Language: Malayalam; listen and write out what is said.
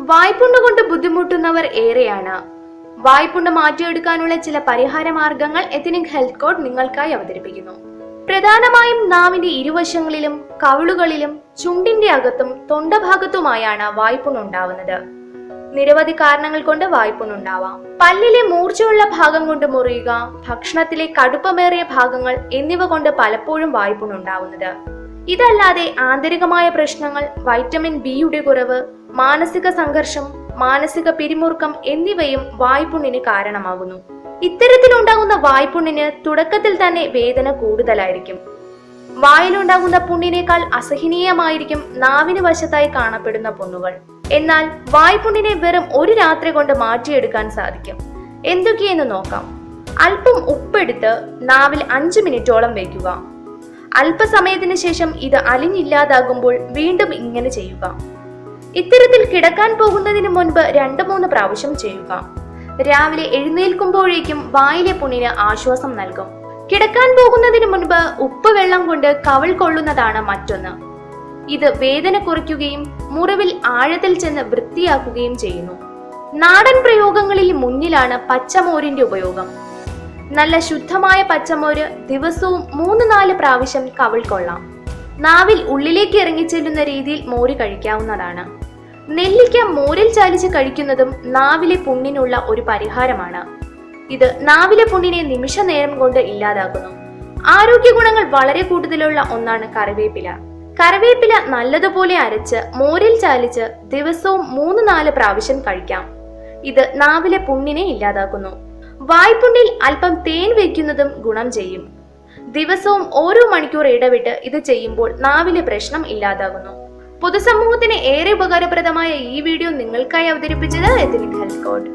വായ്പുണ്ണ് കൊണ്ട് ബുദ്ധിമുട്ടുന്നവർ ഏറെയാണ്. വായ്പുണ്ണ് മാറ്റിയെടുക്കാനുള്ള ചില പരിഹാര മാർഗങ്ങൾ എത്നിക് ഹെൽത്ത് കോഡ് നിങ്ങൾക്കായി അവതരിപ്പിക്കുന്നു. പ്രധാനമായും നാവിന്റെ ഇരുവശങ്ങളിലും കവിളുകളിലും ചുണ്ടിന്റെ അകത്തും തൊണ്ടഭാഗത്തുമായാണ് വായ്പുണ്ണുണ്ടാവുന്നത്. നിരവധി കാരണങ്ങൾ കൊണ്ട് വായ്പുണ്ണുണ്ടാവാം. പല്ലിലെ മൂർച്ചയുള്ള ഭാഗം കൊണ്ട് മുറിയുക, ഭക്ഷണത്തിലെ കടുപ്പമേറിയ ഭാഗങ്ങൾ എന്നിവ കൊണ്ട് പലപ്പോഴും വായ്പുണ്ണുണ്ടാവുന്നത്. ഇതല്ലാതെ ആന്തരികമായ പ്രശ്നങ്ങൾ, വൈറ്റമിൻ ബിയുടെ കുറവ്, മാനസിക സംഘർഷം, മാനസിക പിരിമുറുക്കം എന്നിവയും വായ്പുണ്ണിന് കാരണമാകുന്നു. ഇത്തരത്തിലുണ്ടാകുന്ന വായ്പുണ്ണിന് തുടക്കത്തിൽ തന്നെ വേദന കൂടുതലായിരിക്കും. വായിലുണ്ടാകുന്ന പുണ്ണിനേക്കാൾ അസഹനീയമായിരിക്കും നാവിന് വശത്തായി കാണപ്പെടുന്ന പുണ്ണുകൾ. എന്നാൽ വായ്പുണ്ണിനെ വെറും ഒരു രാത്രി കൊണ്ട് മാറ്റിയെടുക്കാൻ സാധിക്കും. എന്തൊക്കെയെന്ന് നോക്കാം. അല്പം ഉപ്പെടുത്ത് നാവിൽ 5 മിനിറ്റോളം വയ്ക്കുക. അല്പസമയത്തിന് ശേഷം ഇത് അലിഞ്ഞില്ലാതാകുമ്പോൾ വീണ്ടും ഇങ്ങനെ ചെയ്യുക. ഇത്തരത്തിൽ കിടക്കാൻ പോകുന്നതിന് മുൻപ് 2-3 പ്രാവശ്യം ചെയ്യുക. രാവിലെ എഴുന്നേൽക്കുമ്പോഴേക്കും വായിലെ പുണ്ണിന് ആശ്വാസം നൽകും. കിടക്കാൻ പോകുന്നതിന് മുൻപ് ഉപ്പ് വെള്ളം കൊണ്ട് കവിൾ കൊള്ളുന്നതാണ് മറ്റൊന്ന്. ഇത് വേദന കുറയ്ക്കുകയും മുറിവിൽ ആഴത്തിൽ ചെന്ന് വൃത്തിയാക്കുകയും ചെയ്യുന്നു. നാടൻ പ്രയോഗങ്ങളിൽ മുന്നിലാണ് പച്ചമോരിന്റെ ഉപയോഗം. നല്ല ശുദ്ധമായ പച്ചമോര് ദിവസവും 3-4 പ്രാവശ്യം കവിൾ കൊള്ളാം. നാവിൽ ഉള്ളിലേക്ക് ഇറങ്ങിച്ചെല്ലുന്ന രീതിയിൽ മോര് കഴിക്കാവുന്നതാണ്. നെല്ലിക്ക മോരിൽ ചാലിച്ച് കഴിക്കുന്നതും നാവിലെ പുണ്ണിനുള്ള ഒരു പരിഹാരമാണ്. ഇത് നാവിലെ പുണ്ണിനെ നിമിഷ നേരം കൊണ്ട് ഇല്ലാതാക്കുന്നു. ആരോഗ്യ ഗുണങ്ങൾ വളരെ കൂടുതലുള്ള ഒന്നാണ് കറിവേപ്പില. കറിവേപ്പില നല്ലതുപോലെ അരച്ച് മോരിൽ ചാലിച്ച് ദിവസവും 3-4 പ്രാവശ്യം കഴിക്കാം. ഇത് നാവിലെ പുണ്ണിനെ ഇല്ലാതാക്കുന്നു. വായ്പുണ്ണിൽ അല്പം തേൻ വയ്ക്കുന്നതും ഗുണം ചെയ്യും. ദിവസവും ഓരോ മണിക്കൂർ ഇടവിട്ട് ഇത് ചെയ്യുമ്പോൾ നാവിലെ പ്രശ്നം ഇല്ലാതാകുന്നു. പൊതുസമൂഹത്തിന് ഏറെ ഉപകാരപ്രദമായ ഈ വീഡിയോ നിങ്ങൾക്കായി അവതരിപ്പിച്ചത് എത്നിക് ഹെൽത്ത് കോഡ്.